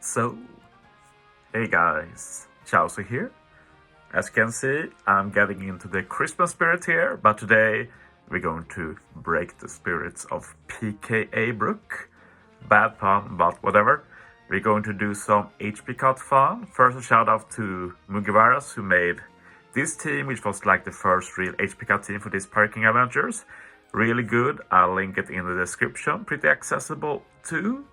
So, hey guys, Chauzu here. As you can see, I'm getting into the Christmas spirit here, but today we're going to break the spirits of PKA Brook. Bad pun, but whatever. We're going to do some HP cut fun. First, a shout out to Mugiwaras, who made this team, which was like the first real HP cut team for this Pirate King Adventures. Really good. I'll link it in the description. Pretty accessible too.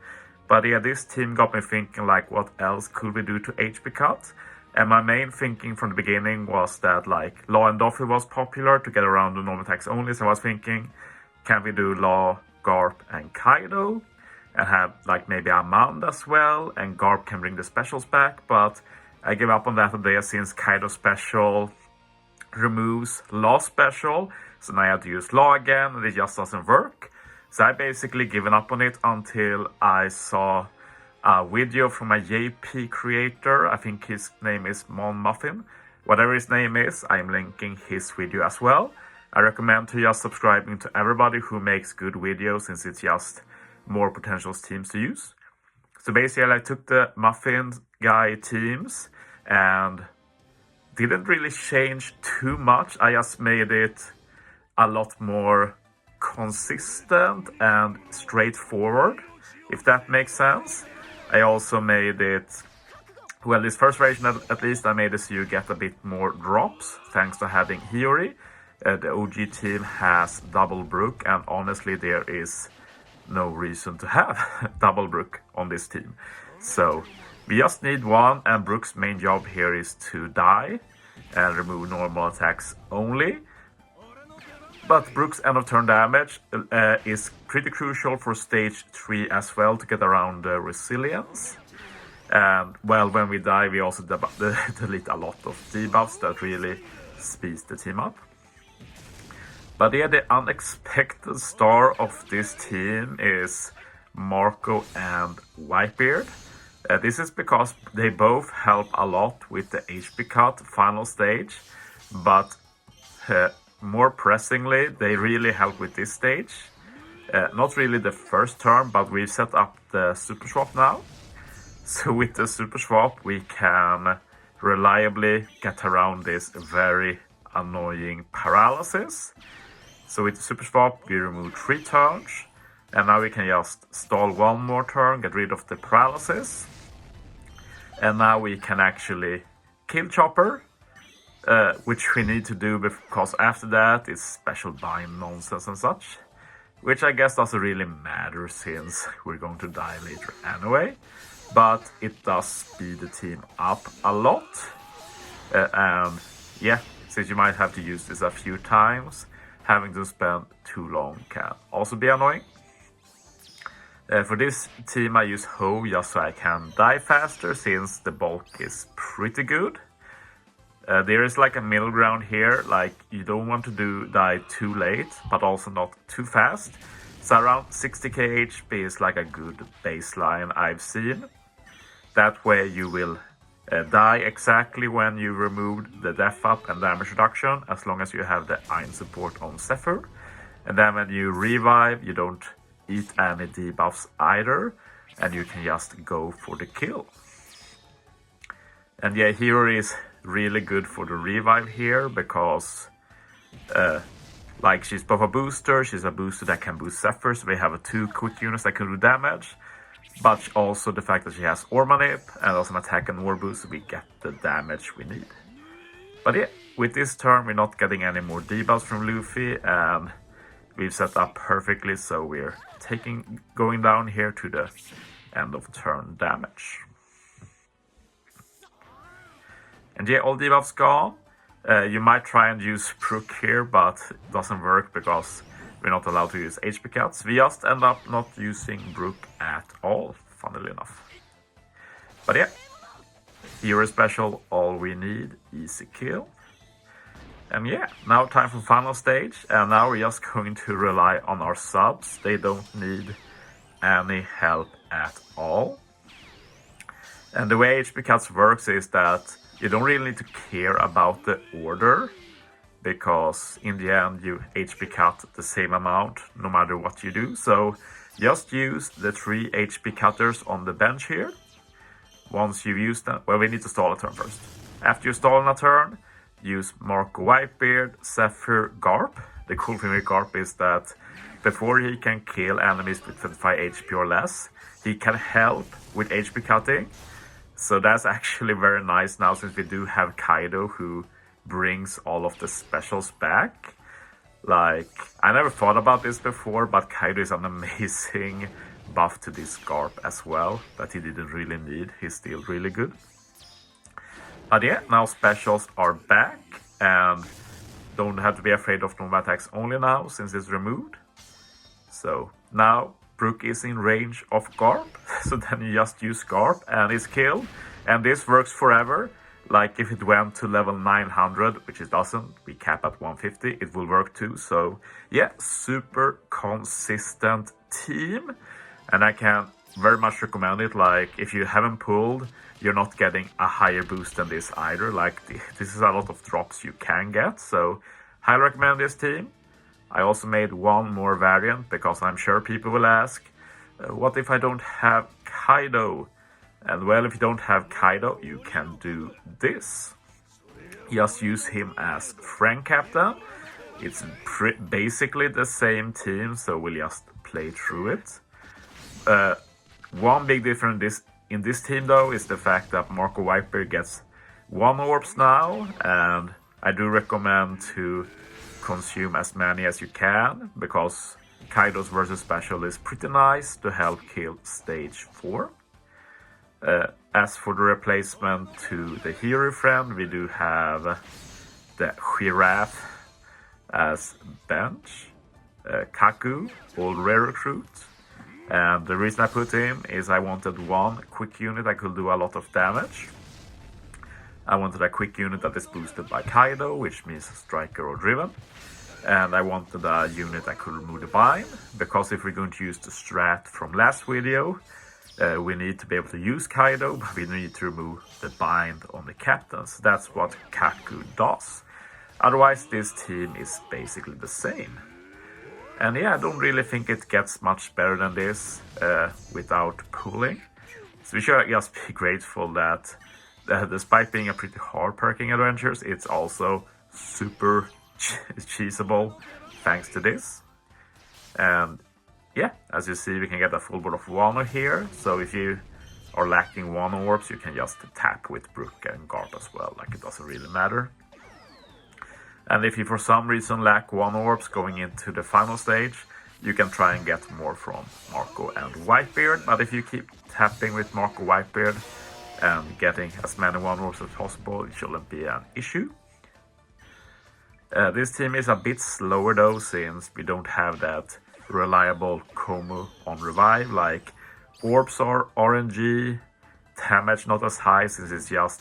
But yeah, this team got me thinking, like, what else could we do to HP cut? And my main thinking from the beginning was that, like, Law and Doffy was popular to get around the normal attacks only. So I was thinking, can we do Law, Garp, and Kaido? And have, like, maybe Amand as well. And Garp can bring the specials back. But I gave up on that idea since Kaido special removes Law special. So now I have to use Law again, and it just doesn't work. So I basically given up on it until I saw a video from a JP creator. I think his name is Mon Muffin. Whatever his name is, I'm linking his video as well. I recommend to just subscribing to everybody who makes good videos, since it's just more potential teams to use. So basically I took the Muffin guy teams and didn't really change too much. I just made it a lot more consistent and straightforward, if that makes sense. I also made it, well, this first version at least, I made it so you get a bit more drops thanks to having Hiyori. The OG team has double Brook, and honestly there is no reason to have double Brook on this team. So we just need one, and Brook's main job here is to die and remove normal attacks only. But Brook's end of turn damage is pretty crucial for stage 3 as well, to get around the resilience. And well, when we die we also delete a lot of debuffs that really speeds the team up. But yeah, the unexpected star of this team is Marco and Whitebeard. This is because they both help a lot with the HP cut final stage, but more pressingly, they really help with this stage. Not really the first turn, but we've set up the super swap now. So with the super swap, we can reliably get around this very annoying paralysis. So with the super swap, we remove 3 turns. And now we can just stall one more turn, get rid of the paralysis. And now we can actually kill Chopper. Which we need to do, because after that it's special bind nonsense and such, which I guess doesn't really matter since we're going to die later anyway, but it does speed the team up a lot. And yeah, since you might have to use this a few times, having to spend too long can also be annoying. For this team I use Ho just so I can die faster, since the bulk is pretty good. There is like a middle ground here, like you don't want to die too late, but also not too fast. So around 60k HP is like a good baseline I've seen. That way you will die exactly when you removed the death up and damage reduction, as long as you have the iron support on Zephyr. And then when you revive, you don't eat any debuffs either, and you can just go for the kill. And yeah, Hiyori is really good for the revive here, because like she's both a booster, she's a booster that can boost Zephyr, so we have 2 quick units that can do damage, but also the fact that she has Ore Manip and also an attack and War boost, so we get the damage we need. But yeah, with this turn we're not getting any more debuffs from Luffy, and we've set up perfectly, so we're going down here to the end of turn damage. And yeah, all debuffs gone. You might try and use Brook here, but it doesn't work because we're not allowed to use HP cuts. We just end up not using Brook at all, funnily enough. But yeah, hero special, all we need, easy kill. And yeah, now time for final stage, and now we're just going to rely on our subs. They don't need any help at all. And the way HP cuts works is that you don't really need to care about the order, because in the end you HP cut the same amount no matter what you do. So just use the 3 HP cutters on the bench here. once you've used them, well, we need to stall a turn first. After you stall on a turn, use Marco Whitebeard, Zephyr, Garp. The cool thing with Garp is that before he can kill enemies with 25 HP or less, he can help with HP cutting. So that's actually very nice now, since we do have Kaido who brings all of the specials back. Like, I never thought about this before, but Kaido is an amazing buff to this Garp as well, that he didn't really need. He's still really good. But yeah, now specials are back, and don't have to be afraid of normal attacks only now, since it's removed. So now Brook is in range of Garp, so then you just use Garp and it's killed. And this works forever. Like if it went to level 900, which it doesn't, we cap at 150, it will work too. So yeah, super consistent team. And I can very much recommend it. Like if you haven't pulled, you're not getting a higher boost than this either. Like this is a lot of drops you can get. So highly recommend this team. I also made one more variant because I'm sure people will ask, what if I don't have Kaido? And well, if you don't have Kaido, you can do this. Just use him as friend captain. It's basically the same team, so we'll just play through it. One big difference in this team though is the fact that Marco Whitebeard gets 1 orbs now, and I do recommend to consume as many as you can, because Kaido's versus special is pretty nice to help kill stage 4. As for the replacement to the hero friend, we do have the Giraffe as bench, Kaku, old rare recruit. And the reason I put him is I wanted one quick unit that could do a lot of damage. I wanted a quick unit that is boosted by Kaido, which means striker or driven. And I wanted a unit that could remove the bind, because if we're going to use the strat from last video, we need to be able to use Kaido, but we need to remove the bind on the captains. That's what Kaku does. Otherwise, this team is basically the same. And yeah, I don't really think it gets much better than this without pulling. So we should just be grateful that despite being a pretty hard King Adventures, it's also super cheesable thanks to this. And yeah, as you see, we can get a full board of Wano here. So if you are lacking Wano orbs, you can just tap with Brook and Garp as well. Like, it doesn't really matter. And if you for some reason lack Wano orbs going into the final stage, you can try and get more from Marco and Whitebeard. But if you keep tapping with Marco Whitebeard and getting as many Wano orbs as possible, it shouldn't be an issue. This team is a bit slower though, since we don't have that reliable Komu on revive. Like, orbs are RNG, damage not as high since it's just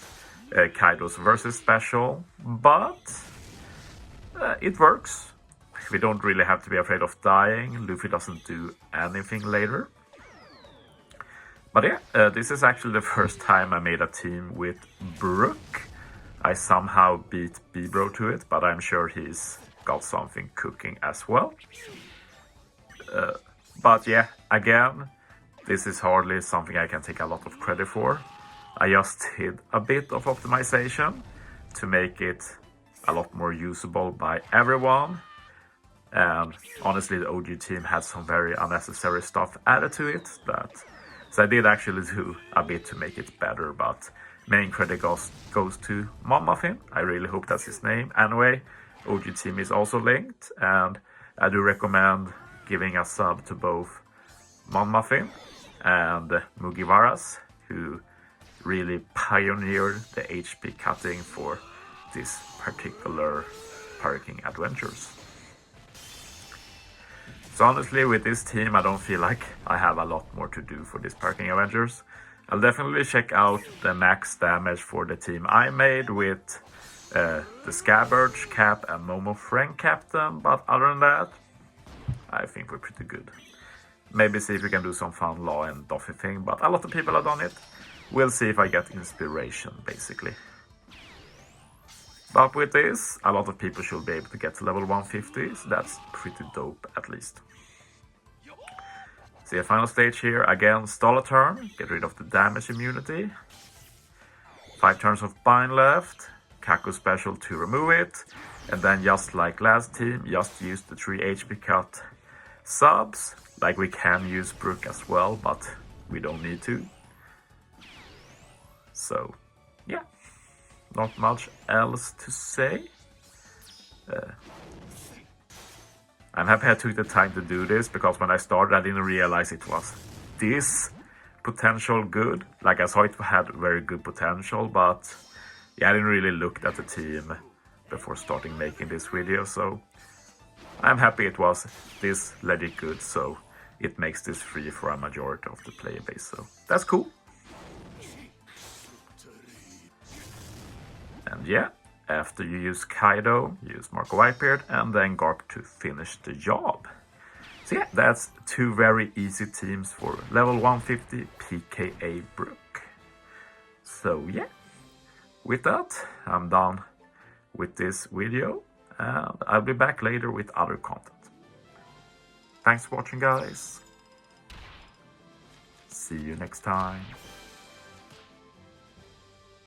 Kaido's versus special, but it works. We don't really have to be afraid of dying. Luffy doesn't do anything later. But yeah, this is actually the first time I made a team with Brook. I somehow beat B-Bro to it, but I'm sure he's got something cooking as well. But yeah, again, this is hardly something I can take a lot of credit for. I just did a bit of optimization to make it a lot more usable by everyone. And honestly, the OG team had some very unnecessary stuff added to it. So I did actually do a bit to make it better, but main credit goes to Mon Muffin. I really hope that's his name. Anyway, OG team is also linked, and I do recommend giving a sub to both Mon Muffin and Mugiwaras, who really pioneered the HP cutting for this particular Pirate King Adventures. So honestly, with this team, I don't feel like I have a lot more to do for this Pirate King Adventures. I'll definitely check out the max damage for the team I made with the Scabbard, Cap and Momo Friend Captain, but other than that, I think we're pretty good. Maybe see if we can do some fun Law and Doffy thing, but a lot of people have done it. We'll see if I get inspiration, basically. But with this, a lot of people should be able to get to level 150, so that's pretty dope at least. See a final stage here, again stall a turn, get rid of the damage immunity. 5 turns of bind left, Kaku special to remove it, and then just like last team, just use the 3 HP cut subs, like we can use Brook as well, but we don't need to. So yeah, not much else to say. I'm happy I took the time to do this, because when I started I didn't realize it was this potential good. Like I saw it had very good potential, but yeah, I didn't really look at the team before starting making this video, so I'm happy it was this legit good, so it makes this free for a majority of the player base, so that's cool. And yeah, after you use Kaido, use Marco Whitebeard and then Garp to finish the job. So yeah, that's 2 very easy teams for level 150 PKA Brook. So yeah, with that, I'm done with this video, and I'll be back later with other content. Thanks for watching, guys. See you next time.